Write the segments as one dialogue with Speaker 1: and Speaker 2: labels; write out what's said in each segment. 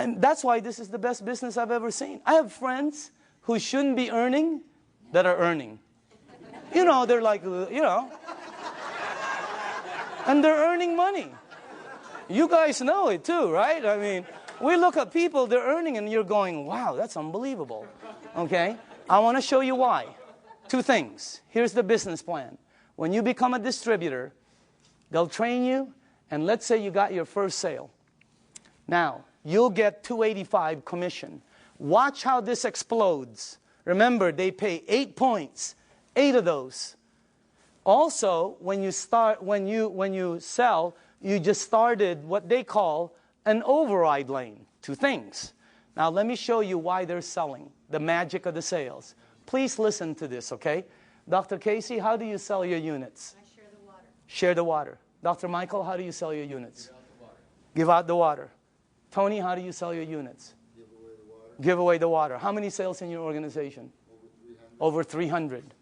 Speaker 1: And that's why this is the best business I've ever seen. I have friends who shouldn't be earning that are earning. You know, they're like, you know. And they're earning money. You guys know it too, right? I mean, we look at people, they're earning, and you're going, wow, that's unbelievable. Okay? I want to show you why. Two things. Here's the business plan. When you become a distributor, they'll train you, and let's say you got your first sale. Now, you'll get $285 commission. Watch how this explodes. Remember, they pay 8 points, 8 of those. Also, when you sell, you just started what they call an override lane. Two things. Now, let me show you why they're selling, the magic of the sales. Please listen to this, okay? Dr. Casey, how do you sell your units?
Speaker 2: I share the water.
Speaker 1: Share the water. Dr. Michael, how do you sell your units? Give out the water. Tony, how do you sell your units?
Speaker 3: Give away the water.
Speaker 1: Give away the water. How many sales in your organization?
Speaker 3: Over 300.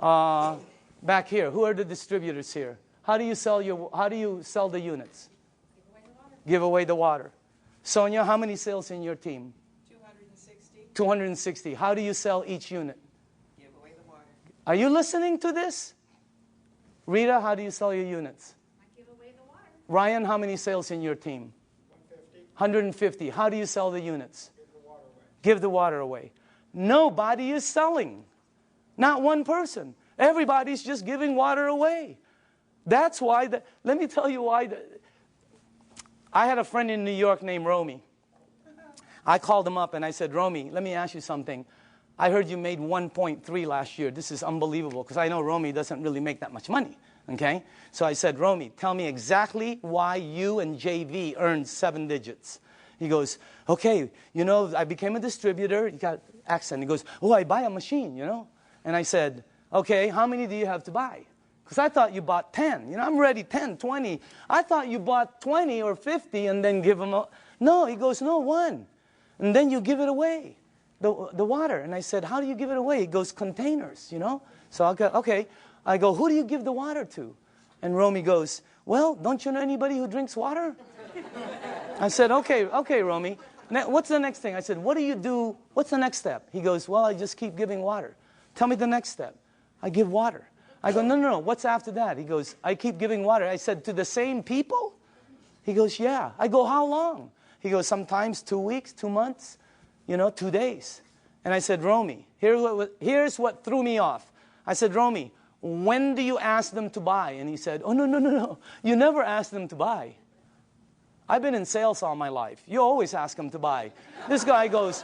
Speaker 1: Over 300. Back here, who are the distributors here? How do you sell the units?
Speaker 2: Give away the water.
Speaker 1: Give away the water. Sonia, how many sales in your team?
Speaker 2: 260.
Speaker 1: 260. How do you sell each unit?
Speaker 2: Give away the water.
Speaker 1: Are you listening to this? Rita, how do you sell your units?
Speaker 2: I give away the water.
Speaker 1: Ryan, how many sales in your team? 150. How do you sell the units?
Speaker 3: Give the water away.
Speaker 1: Give the water away. Nobody is selling. Not one person. Everybody's just giving water away. That's why, let me tell you why. I had a friend in New York named Romy. I called him up and I said, Romy, let me ask you something. I heard you made 1.3 last year. This is unbelievable, because I know Romy doesn't really make that much money. Okay? So I said, Romy, tell me exactly why you and JV earned 7 digits. He goes, okay, you know, I became a distributor. He got accent. He goes, oh, I buy a machine, you know. And I said, okay, how many do you have to buy? Because I thought you bought 10. You know, I'm ready 10, 20. I thought you bought 20 or 50 and then give them a... No, he goes, no, 1. And then you give it away, the water. And I said, how do you give it away? He goes, containers, you know. So I go, okay. I go, who do you give the water to? And Romy goes, well, don't you know anybody who drinks water? I said, okay, Romy. What's the next thing? I said, what do you do? What's the next step? He goes, well, I just keep giving water. Tell me the next step. I give water. I go, no. What's after that? He goes, I keep giving water. I said, to the same people? He goes, yeah. I go, how long? He goes, sometimes 2 weeks, 2 months, you know, 2 days. And I said, Romy, here's what threw me off. I said, Romy, when do you ask them to buy? And he said, oh, no. You never ask them to buy. I've been in sales all my life. You always ask them to buy. This guy goes,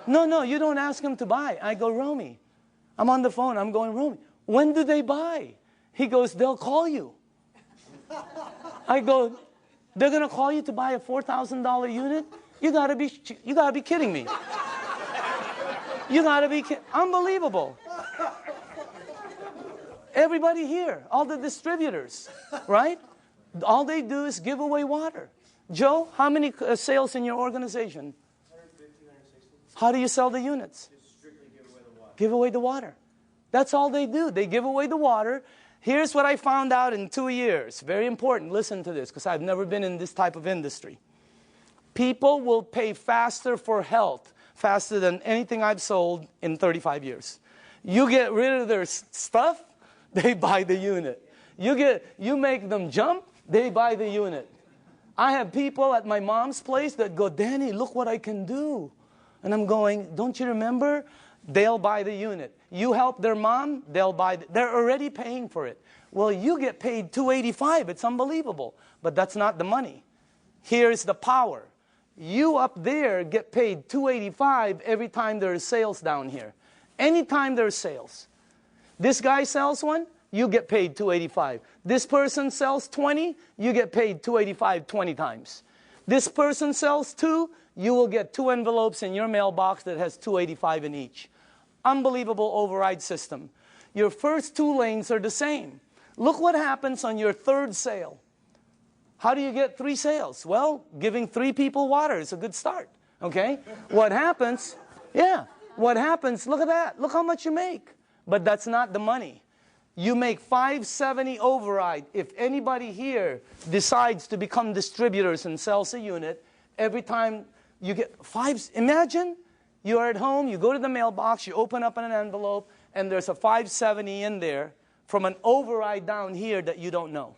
Speaker 1: no, you don't ask them to buy. I go, Romy, I'm on the phone. I'm going, Romy, when do they buy? He goes, they'll call you. I go, they're going to call you to buy a $4,000 unit? You gotta be kidding me. You gotta be kidding. Unbelievable. Everybody here, all the distributors, right? All they do is give away water. Joe, how many sales in your organization?
Speaker 3: 150, 160.
Speaker 1: How do you sell the units?
Speaker 3: Just strictly give away the water.
Speaker 1: Give away the water. That's all they do. They give away the water. Here's what I found out in 2 years. Very important. Listen to this, because I've never been in this type of industry. People will pay faster for health, faster than anything I've sold in 35 years. You get rid of their stuff, they buy the unit. You make them jump, they buy the unit. I have people at my mom's place that go, Danny, look what I can do. And I'm going, don't you remember? They'll buy the unit. You help their mom, they'll buy. They're already paying for it. Well, you get paid $285. It's unbelievable. But that's not the money. Here's the power. You up there get paid $285 every time there's sales down here. Anytime there's sales. This guy sells one, you get paid $285. This person sells 20, you get paid $285 20 times. This person sells 2, you will get 2 envelopes in your mailbox that has $285 in each. Unbelievable override system. Your first 2 lanes are the same. Look what happens on your 3rd sale. How do you get 3 sales? Well, giving 3 people water is a good start. Okay? What happens? Yeah. What happens? Look at that. Look how much you make. But that's not the money. You make $570 override. If anybody here decides to become distributors and sells a unit, every time you get 5, imagine you're at home, you go to the mailbox, you open up an envelope, and there's a 570 in there from an override down here that you don't know.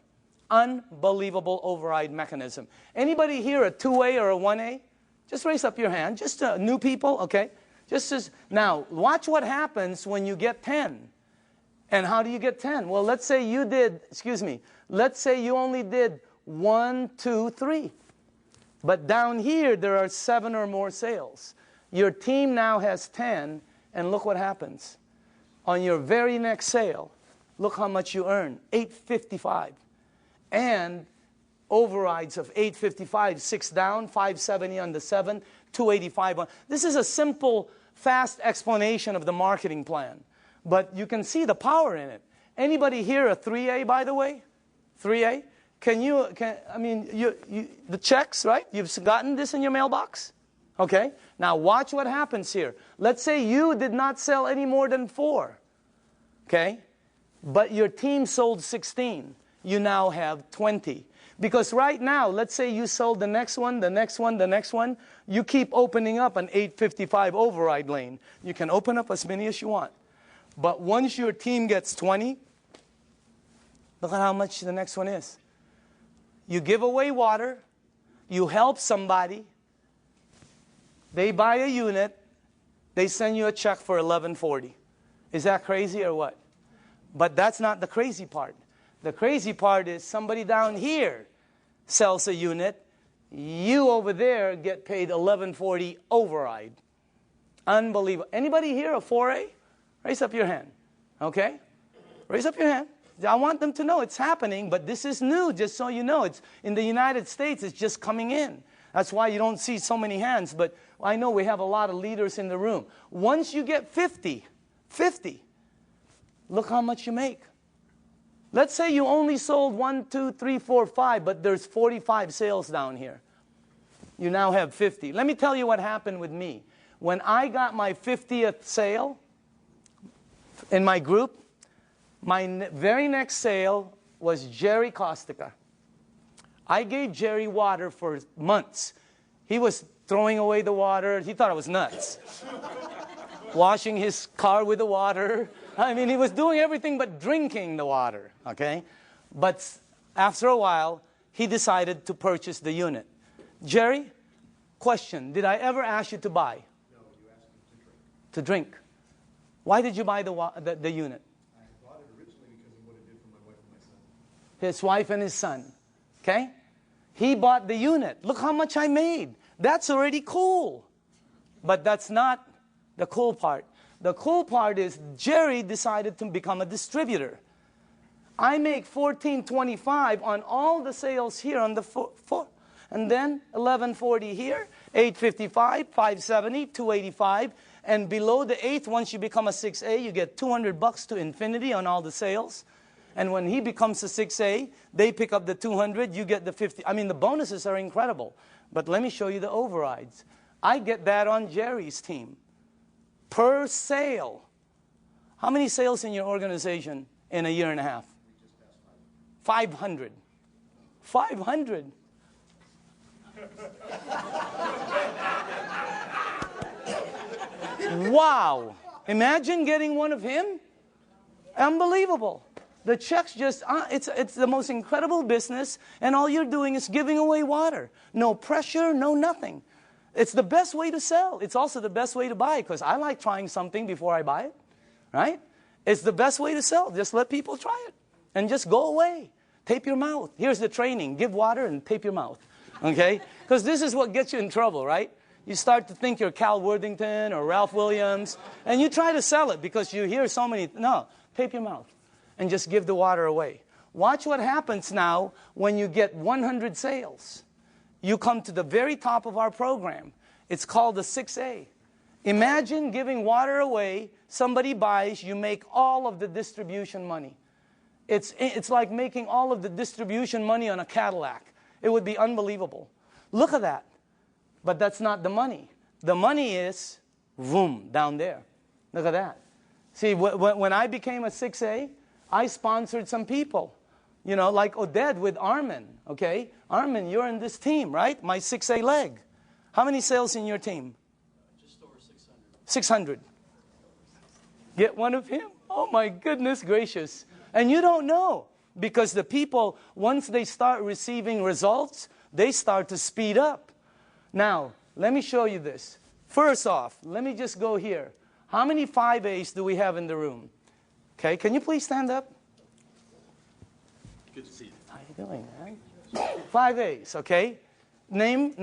Speaker 1: Unbelievable override mechanism. Anybody here a 2A or a 1A? Just raise up your hand. Just new people, okay? Now, watch what happens when you get 10. And how do you get 10? Well, let's say you did, let's say you only did 1, 2, 3. But down here, there are 7 or more sales. Your team now has 10, and look what happens. On your very next sale, look how much you earn, $855. And overrides of $855, 6 down, $570 on the 7, $285 on. This is a simple, fast explanation of the marketing plan. But you can see the power in it. Anybody here a 3A, by the way? 3A? The checks, right? You've gotten this in your mailbox? Okay? Now watch what happens here. Let's say you did not sell any more than 4. Okay? But your team sold 16. You now have 20. Because right now, let's say you sold the next one, the next one, the next one. You keep opening up an 855 override lane. You can open up as many as you want. But once your team gets 20, look at how much the next one is. You give away water. You help somebody. They buy a unit. They send you a check for $1140. Is that crazy or what? But that's not the crazy part. The crazy part is somebody down here sells a unit. You over there get paid $1140 override. Unbelievable. Anybody here a 4A? Raise up your hand. Okay? Raise up your hand. I want them to know it's happening, but this is new, just so you know. It's in the United States, it's just coming in. That's why you don't see so many hands, but I know we have a lot of leaders in the room. Once you get 50, look how much you make. Let's say you only sold 1, 2, 3, 4, 5, but there's 45 sales down here. You now have 50. Let me tell you what happened with me. When I got my 50th sale in my group, my very next sale was Jerry Kostica. I gave Jerry water for months. He was throwing away the water. He thought I was nuts. Washing his car with the water. I mean, he was doing everything but drinking the water, okay? But after a while, he decided to purchase the unit. Jerry, question, did I ever ask you to buy?
Speaker 3: No, you asked me
Speaker 1: to drink. Why did you buy the unit?
Speaker 3: I bought it originally because of what it did for my wife and my son.
Speaker 1: His wife and his son, okay? He bought the unit. Look how much I made. That's already cool. But that's not the cool part. The cool part is Jerry decided to become a distributor. I make $14.25 on all the sales here on the four, and then $11.40 here, $8.55, $5.70, $2.85, and below the 8th, once you become a 6A, you get $200 to infinity on all the sales. And when he becomes a 6A, they pick up the 200, you get the 50. I mean, the bonuses are incredible. But let me show you the overrides. I get that on Jerry's team. Per sale. How many sales in your organization in a year and a half? 500. 500. Wow. Imagine getting one of him. Unbelievable. The checks just, it's the most incredible business, and all you're doing is giving away water. No pressure, no nothing. It's the best way to sell. It's also the best way to buy, because I like trying something before I buy it, right? It's the best way to sell. Just let people try it, and just go away. Tape your mouth. Here's the training. Give water and tape your mouth, okay? Because this is what gets you in trouble, right? You start to think you're Cal Worthington or Ralph Williams, and you try to sell it because you hear so many. No, tape your mouth and just give the water away. Watch what happens now when you get 100 sales. You come to the very top of our program. It's called the 6A. Imagine giving water away, somebody buys, you make all of the distribution money. It's like making all of the distribution money on a Cadillac. It would be unbelievable. Look at that. But that's not the money. The money is, boom, down there. Look at that. See, when I became a 6A, I sponsored some people. You know, like Oded with Armin, okay? Armin, you're in this team, right? My 6A leg. How many sales in your team?
Speaker 4: Just over 600.
Speaker 1: 600. Get one of him? Oh my goodness gracious. And you don't know, because the people, once they start receiving results, they start to speed up. Now, let me show you this. First off, let me just go here. How many 5As do we have in the room? Okay, can you please stand up?
Speaker 4: Good to see you.
Speaker 1: How you doing, man? 5As, okay? Name?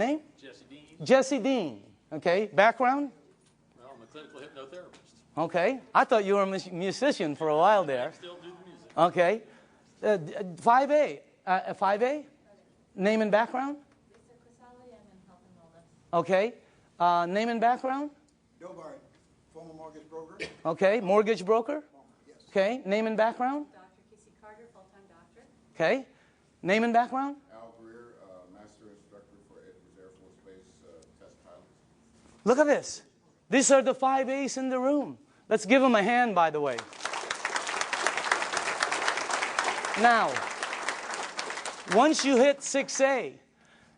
Speaker 4: Jesse Dean.
Speaker 1: Jesse Dean, okay? Background?
Speaker 4: Well, I'm a clinical hypnotherapist.
Speaker 1: Okay. I thought you were a musician for a while there.
Speaker 4: I still do the music.
Speaker 1: Okay. 5A? Name and background? Okay. Name and background?
Speaker 5: Bill Barrett, former mortgage broker.
Speaker 1: Okay. Mortgage broker?
Speaker 5: Yes.
Speaker 1: Okay. Name and background?
Speaker 2: Dr. Casey Carter, full-time doctor.
Speaker 1: Okay. Name and background?
Speaker 6: Al Greer, Master Instructor for Edwards Air Force Base Test Pilot.
Speaker 1: Look at this. These are the 5As in the room. Let's give them a hand, by the way. Now, once you hit 6A,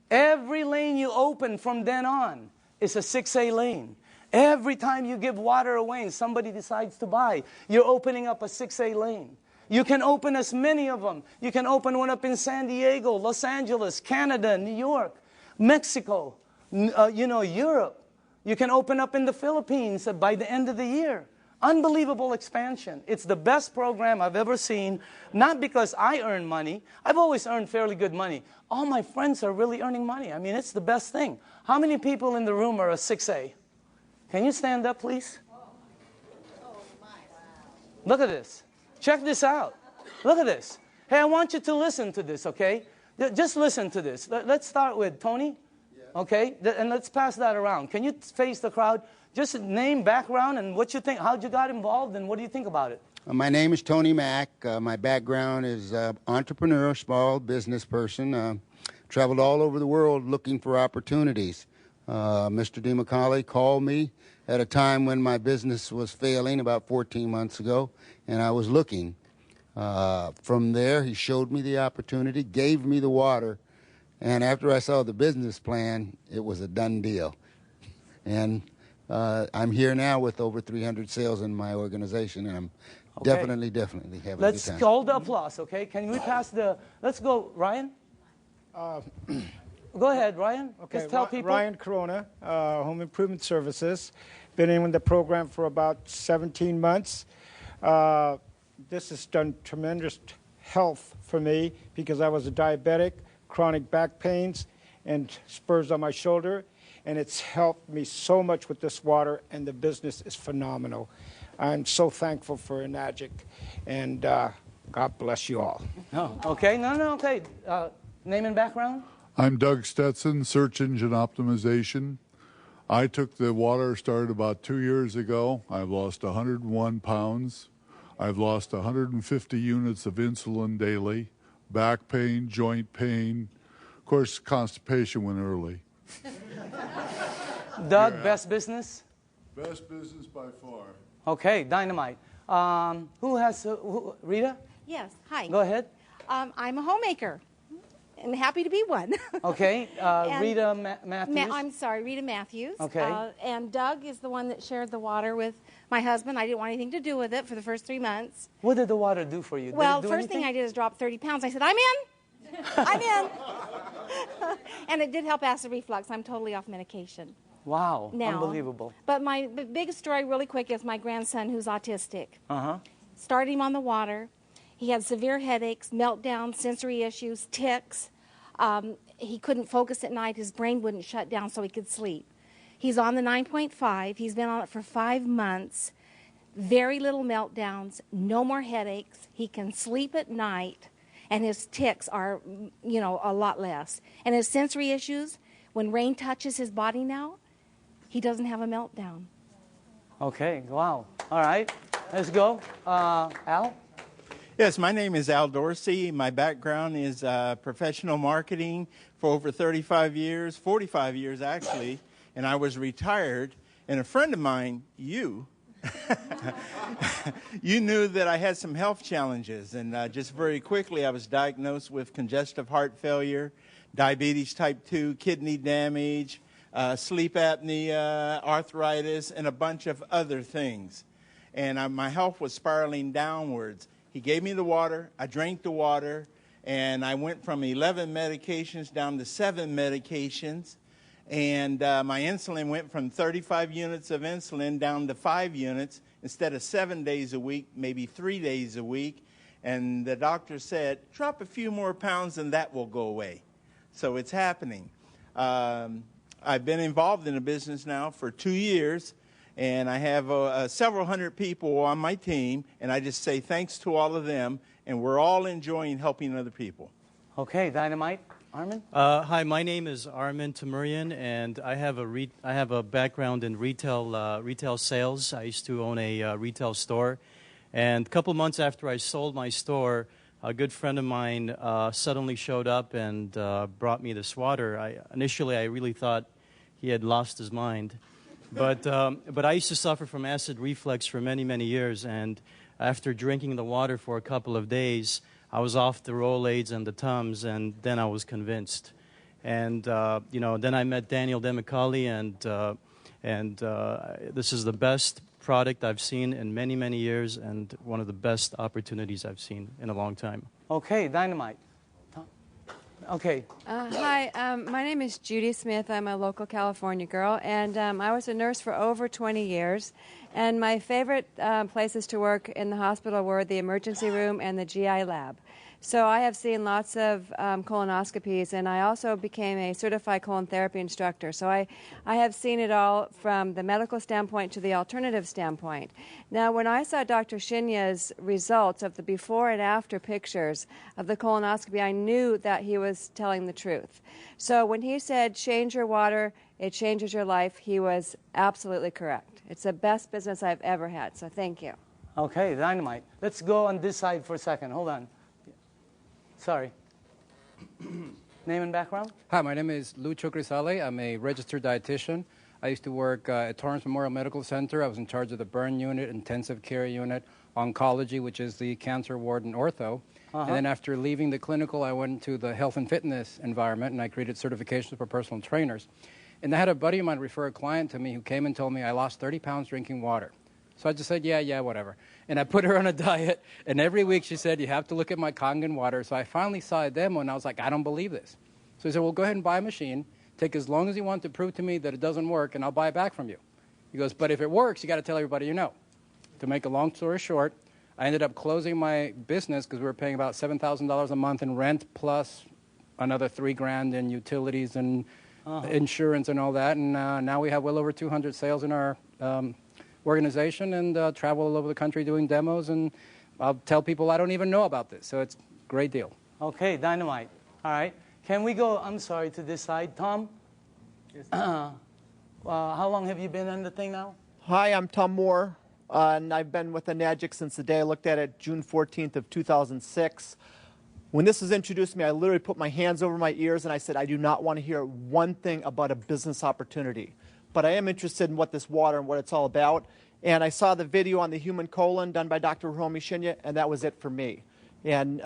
Speaker 1: every lane you open from then on is a 6A lane. Every time you give water away and somebody decides to buy, you're opening up a 6A lane. You can open as many of them. You can open one up in San Diego, Los Angeles, Canada, New York, Mexico, Europe. You can open up in the Philippines by the end of the year. Unbelievable expansion. It's the best program I've ever seen, not because I earn money. I've always earned fairly good money. All my friends are really earning money. I mean, it's the best thing. How many people in the room are a 6A? Can you stand up, please? Look at this. Check this out. Look at this. Hey, I want you to listen to this, okay? Just listen to this. Let's start with Tony, okay? And let's pass that around. Can you face the crowd? Just name, background, and what you think. How'd you got involved, and what do you think about it?
Speaker 7: My name is Tony Mack. My background is entrepreneur, small business person. Traveled all over the world looking for opportunities. Mr. DeMacaulay called me at a time when my business was failing about 14 months ago, and I was looking. From there, he showed me the opportunity, gave me the water, and after I saw the business plan, it was a done deal. And I'm here now with over 300 sales in my organization, and I'm definitely having a good time.
Speaker 1: Let's hold the applause, okay? Can we pass the... Let's go, Ryan. Go ahead, Ryan.
Speaker 8: Okay,
Speaker 1: Just tell people.
Speaker 8: Ryan Corona, Home Improvement Services. Been in the program for about 17 months. This has done tremendous health for me because I was a diabetic, chronic back pains, and spurs on my shoulder. And it's helped me so much with this water, and the business is phenomenal. I'm so thankful for Enagic, and God bless you all.
Speaker 1: Oh, okay. Okay. Name and background?
Speaker 9: I'm Doug Stetson, Search Engine Optimization. I took the water, started about 2 years ago. I've lost 101 pounds. I've lost 150 units of insulin daily, back pain, joint pain. Of course, constipation went early.
Speaker 1: Doug, best business?
Speaker 9: Best business by far.
Speaker 1: Okay, dynamite. Who has, Rita?
Speaker 10: Yes, hi.
Speaker 1: Go ahead.
Speaker 10: I'm a homemaker and happy to be one.
Speaker 1: Okay, Rita Matthews.
Speaker 10: I'm sorry, Rita Matthews.
Speaker 1: Okay.
Speaker 10: And Doug is the one that shared the water with my husband. I didn't want anything to do with it for the first 3 months.
Speaker 1: What did the water do for you? Did
Speaker 10: Well,
Speaker 1: it do
Speaker 10: first
Speaker 1: anything?
Speaker 10: thing I did is drop 30 pounds. I said, I'm in. I'm in. And it did help acid reflux. I'm totally off medication
Speaker 1: Wow,
Speaker 10: now.
Speaker 1: unbelievable.
Speaker 10: But my biggest story really quick is my grandson who's autistic.
Speaker 1: Uh-huh.
Speaker 10: Started him on the water. He had severe headaches, meltdowns, sensory issues, tics. He couldn't focus at night. His brain wouldn't shut down so he could sleep. He's on the 9.5. He's been on it for 5 months. Very little meltdowns, no more headaches. He can sleep at night, and his tics are, a lot less. And his sensory issues, when rain touches his body now, he doesn't have a meltdown.
Speaker 1: Okay, wow. All right, let's go. Al?
Speaker 11: Yes, my name is Al Dorsey. My background is professional marketing for over 35 years, 45 years actually, and I was retired. And a friend of mine, you knew that I had some health challenges. And just very quickly, I was diagnosed with congestive heart failure, diabetes type 2, kidney damage, sleep apnea, arthritis, and a bunch of other things. And my health was spiraling downwards. He gave me the water, I drank the water, and I went from 11 medications down to 7 medications. And my insulin went from 35 units of insulin down to 5 units instead of 7 days a week, maybe 3 days a week. And the doctor said, drop a few more pounds and that will go away. So it's happening. I've been involved in the business now for 2 years, and I have several hundred people on my team, and I just say thanks to all of them, and we're all enjoying helping other people.
Speaker 1: Okay, Dynamite. Armin?
Speaker 4: Hi, my name is Armin Tamurian, and I have a background in retail sales. I used to own a retail store, and a couple months after I sold my store, a good friend of mine suddenly showed up and brought me this water. Initially, I really thought he had lost his mind, but I used to suffer from acid reflux for many, many years, and after drinking the water for a couple of days, I was off the Rolaids and the Tums, and then I was convinced. And, then I met Daniel Demicali, and this is the best product I've seen in many, many years, and one of the best opportunities I've seen in a long time.
Speaker 1: Okay, Dynamite. Okay.
Speaker 2: Hi, my name is Judy Smith. I'm a local California girl, and I was a nurse for over 20 years. And my favorite places to work in the hospital were the emergency room and the GI lab. So I have seen lots of colonoscopies, and I also became a certified colon therapy instructor. So I have seen it all from the medical standpoint to the alternative standpoint. Now, when I saw Dr. Shinya's results of the before and after pictures of the colonoscopy, I knew that he was telling the truth. So when he said, change your water, it changes your life, he was absolutely correct. It's the best business I've ever had, so thank you.
Speaker 1: Okay, Dynamite. Let's go on this side for a second. Hold on. Sorry. Name and background?
Speaker 12: Hi, my name is Lucho Grisale. I'm a registered dietitian. I used to work at Torrance Memorial Medical Center. I was in charge of the burn unit, intensive care unit, oncology, which is the cancer ward, and ortho. And then after leaving the clinical, I went to the health and fitness environment, and I created certifications for personal trainers. And I had a buddy of mine refer a client to me who came and told me I lost 30 pounds drinking water. So I just said, yeah, whatever. And I put her on a diet, and every week she said, you have to look at my Kangen water. So I finally saw a demo, and I was like, I don't believe this. So he said, well, go ahead and buy a machine. Take as long as you want to prove to me that it doesn't work, and I'll buy it back from you. He goes, but if it works, you got to tell everybody you know. To make a long story short, I ended up closing my business because we were paying about $7,000 a month in rent plus another $3,000 in utilities and insurance and all that. And now we have well over 200 sales in our organization and travel all over the country doing demos. And I'll tell people I don't even know about this. So it's a great deal.
Speaker 1: Okay, Dynamite. All right. Can we go, I'm sorry, to this side? Tom?
Speaker 13: Yes.
Speaker 1: How long have you been on the thing now?
Speaker 13: Hi, I'm Tom Moore, and I've been with Enagic since the day I looked at it, June 14th of 2006. When this was introduced to me, I literally put my hands over my ears and I said, I do not want to hear one thing about a business opportunity. But I am interested in what this water and what it's all about. And I saw the video on the human colon done by Dr. Hiromi Shinya, and that was it for me. And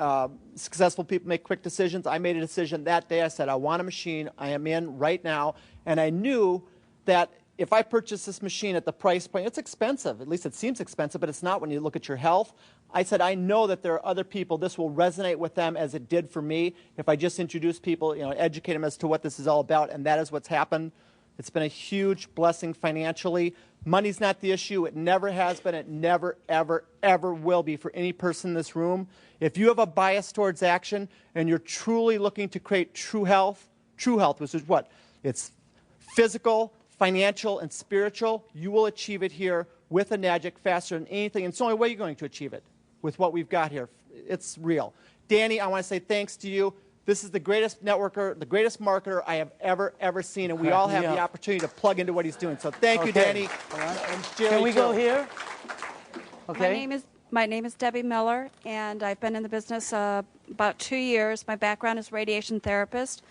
Speaker 13: successful people make quick decisions. I made a decision that day. I said, I want a machine. I am in right now. And I knew that if I purchase this machine at the price point, it's expensive. At least it seems expensive, but it's not when you look at your health. I said, I know that there are other people, this will resonate with them as it did for me if I just introduce people, educate them as to what this is all about, and that is what's happened. It's been a huge blessing financially. Money's not the issue. It never has been. It never, ever, ever will be for any person in this room. If you have a bias towards action and you're truly looking to create true health, which is what? It's physical, financial, and spiritual. You will achieve it here with Enagic faster than anything. And it's the only way you're going to achieve it with what we've got here. It's real. Danny, I want to say thanks to you. This is the greatest networker, the greatest marketer I have ever seen, and we all have the opportunity to plug into what he's doing. So thank you, Danny. And Jerry,
Speaker 1: can we go here? Okay.
Speaker 14: My name is Debbie Miller, and I've been in the business about 2 years. My background is radiation therapist.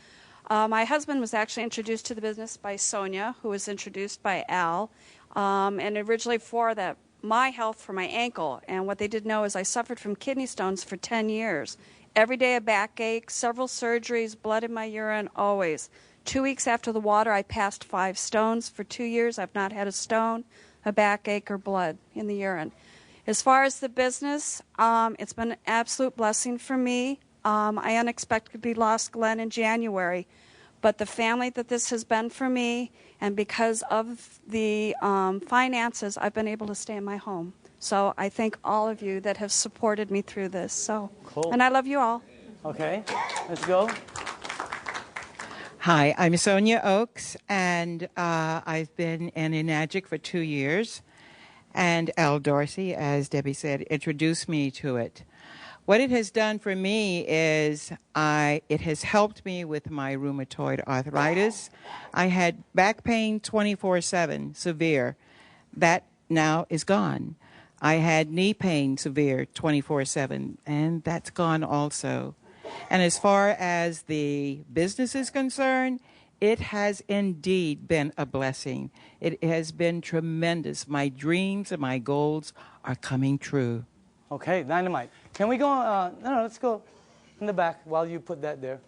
Speaker 14: My husband was actually introduced to the business by Sonia, who was introduced by Al, and originally for my health for my ankle. And what they didn't know is I suffered from kidney stones for 10 years. Every day a backache, several surgeries, blood in my urine, always. 2 weeks after the water, I passed 5 stones. For 2 years, I've not had a stone, a backache, or blood in the urine. As far as the business, it's been an absolute blessing for me. I unexpectedly lost Glenn in January, but the family that this has been for me, and because of the finances, I've been able to stay in my home. So I thank all of you that have supported me through this. So,
Speaker 1: cool.
Speaker 14: And I love you all.
Speaker 1: Okay, let's go.
Speaker 15: Hi, I'm Sonia Oakes, and I've been an Enagic for 2 years. And Al Dorsey, as Debbie said, introduced me to it. What it has done for me is it has helped me with my rheumatoid arthritis. I had back pain 24/7, severe. That now is gone. I had knee pain, severe, 24/7, and that's gone also. And as far as the business is concerned, it has indeed been a blessing. It has been tremendous. My dreams and my goals are coming true.
Speaker 1: Okay, dynamite. Can we go, no, let's go in the back while you put that there.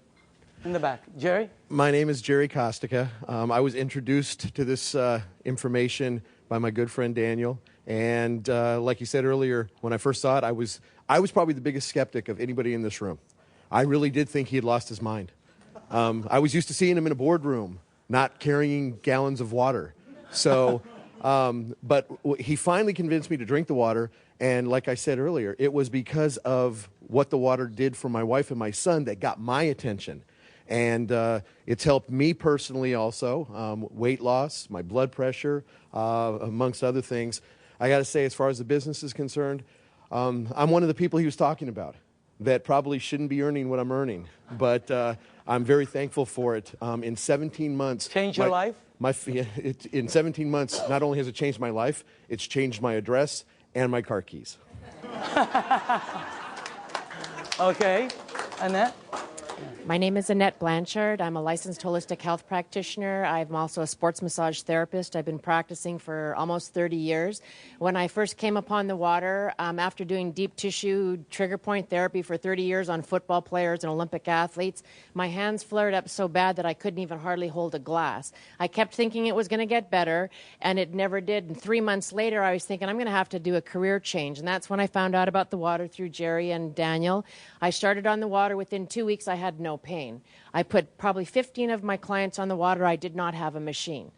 Speaker 1: In the back. Jerry?
Speaker 16: My name is Jerry Kostica. I was introduced to this information by my good friend Daniel. And like you said earlier, when I first saw it, I was probably the biggest skeptic of anybody in this room. I really did think he had lost his mind. I was used to seeing him in a boardroom, not carrying gallons of water. So, but he finally convinced me to drink the water. And like I said earlier, it was because of what the water did for my wife and my son that got my attention. And it's helped me personally also, weight loss, my blood pressure, amongst other things. I got to say, as far as the business is concerned, I'm one of the people he was talking about that probably shouldn't be earning what I'm earning. But I'm very thankful for it. In 17 months...
Speaker 1: Changed your life?
Speaker 16: In 17 months, not only has it changed my life, it's changed my address and my car keys.
Speaker 1: Okay. Annette?
Speaker 17: My name is Annette Blanchard. I'm a licensed holistic health practitioner. I'm also a sports massage therapist. I've been practicing for almost 30 years. When I first came upon the water, after doing deep tissue trigger point therapy for 30 years on football players and Olympic athletes, my hands flared up so bad that I couldn't even hardly hold a glass. I kept thinking it was going to get better, and it never did. And 3 months later, I was thinking I'm going to have to do a career change. And that's when I found out about the water through Jerry and Daniel. I started on the water. Within 2 weeks, I had no pain. I put probably 15 of my clients on the water. I did not have a machine.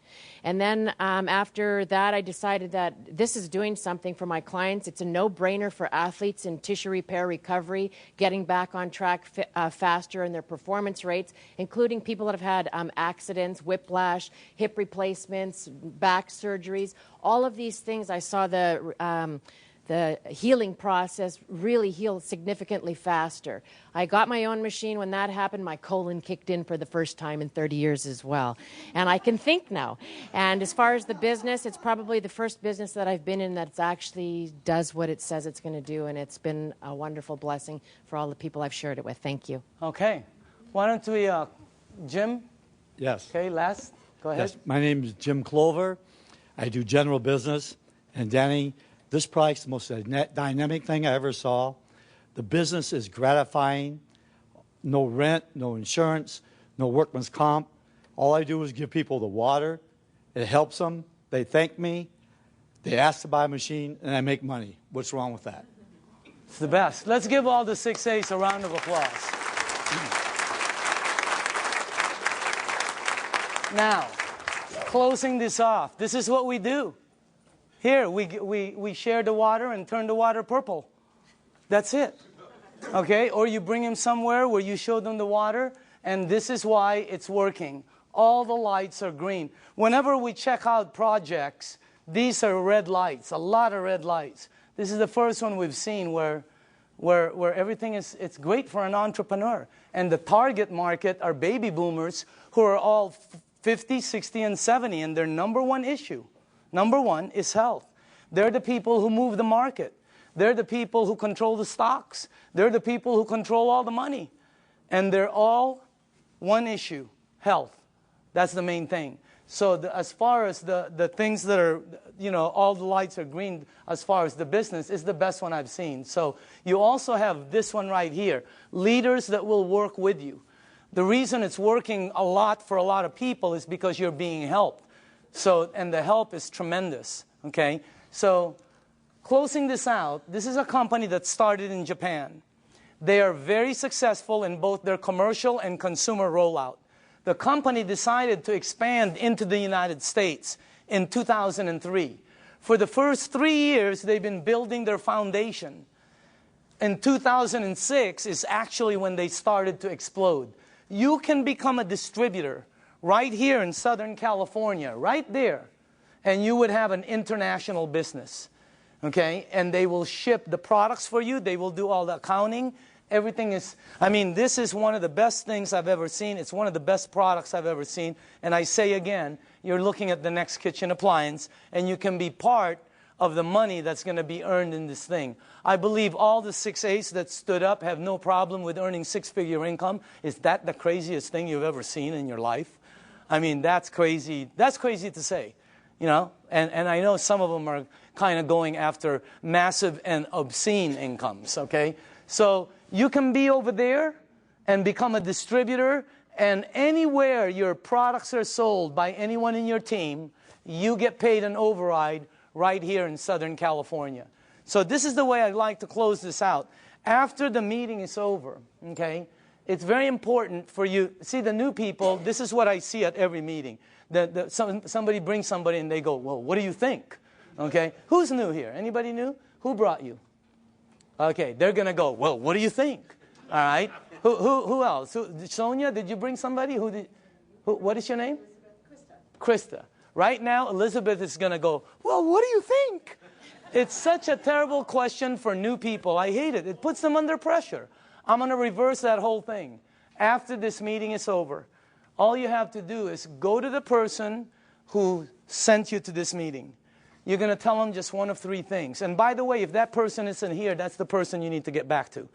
Speaker 17: And then after that, I decided that this is doing something for my clients. It's a no-brainer for athletes in tissue repair recovery, getting back on track faster in their performance rates, including people that have had accidents, whiplash, hip replacements, back surgeries. All of these things, I saw the healing process really healed significantly faster. I got my own machine. When that happened, my colon kicked in for the first time in 30 years as well. And I can think now. And as far as the business, it's probably the first business that I've been in that actually does what it says it's going to do. And it's been a wonderful blessing for all the people I've shared it with. Thank you.
Speaker 1: Okay. Why don't we, Jim?
Speaker 18: Yes.
Speaker 1: Okay, last. Go ahead.
Speaker 18: Yes. My name is Jim Clover. I do general business. And Danny, this product's the most dynamic thing I ever saw. The business is gratifying. No rent, no insurance, no workman's comp. All I do is give people the water. It helps them. They thank me. They ask to buy a machine, and I make money. What's wrong with that?
Speaker 1: It's the best. Let's give all the 6A's a round of applause. Now, closing this off, this is what we do. Here, we share the water and turn the water purple. That's it. Okay? Or you bring them somewhere where you show them the water, and this is why it's working. All the lights are green. Whenever we check out projects, these are red lights, a lot of red lights. This is the first one we've seen where everything is, it's great for an entrepreneur. And the target market are baby boomers who are all 50, 60, and 70, and their number one issue, number one, is health. They're the people who move the market. They're the people who control the stocks. They're the people who control all the money. And they're all one issue, health. That's the main thing. So as far as the things that are, you know, all the lights are green, as far as the business, is the best one I've seen. So you also have this one right here, leaders that will work with you. The reason it's working a lot for a lot of people is because you're being helped. So, and the help is tremendous, okay? So, closing this out, this is a company that started in Japan. They are very successful in both their commercial and consumer rollout. The company decided to expand into the United States in 2003. For the first 3 years, they've been building their foundation. In 2006 is actually when they started to explode. You can become a distributor right here in Southern California, right there, and you would have an international business, okay? And they will ship the products for you. They will do all the accounting. Everything is, I mean, this is one of the best things I've ever seen. It's one of the best products I've ever seen. And I say again, you're looking at the next kitchen appliance, and you can be part of the money that's going to be earned in this thing. I believe all the 6/8 that stood up have no problem with earning six-figure income. Is that the craziest thing you've ever seen in your life? I mean, that's crazy. That's crazy to say, you know. And I know some of them are kind of going after massive and obscene incomes, okay? So you can be over there and become a distributor, and anywhere your products are sold by anyone in your team, you get paid an override right here in Southern California. So this is the way I'd like to close this out. After the meeting is over, okay, it's very important for you. See, the new people, this is what I see at every meeting. Somebody brings somebody and they go, well, what do you think? Okay, who's new here? Anybody new? Who brought you? Okay, they're going to go, well, what do you think? All right. Who else? Sonia, did you bring somebody? What is your name? Krista. Right now, Elizabeth is going to go, well, what do you think? It's such a terrible question for new people. I hate it. It puts them under pressure. I'm going to reverse that whole thing. After this meeting is over, all you have to do is go to the person who sent you to this meeting. You're going to tell them just one of three things. And by the way, if that person isn't here, that's the person you need to get back to.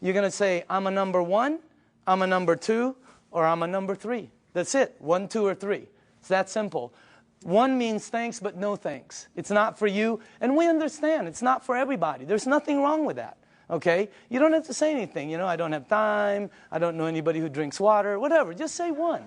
Speaker 1: You're going to say, I'm a number 1, I'm a number 2, or I'm a number 3. That's it. 1, 2, or 3. It's that simple. 1 means thanks, but no thanks. It's not for you. And we understand. It's not for everybody. There's nothing wrong with that. Okay? You don't have to say anything. You know, I don't have time. I don't know anybody who drinks water. Whatever. Just say 1.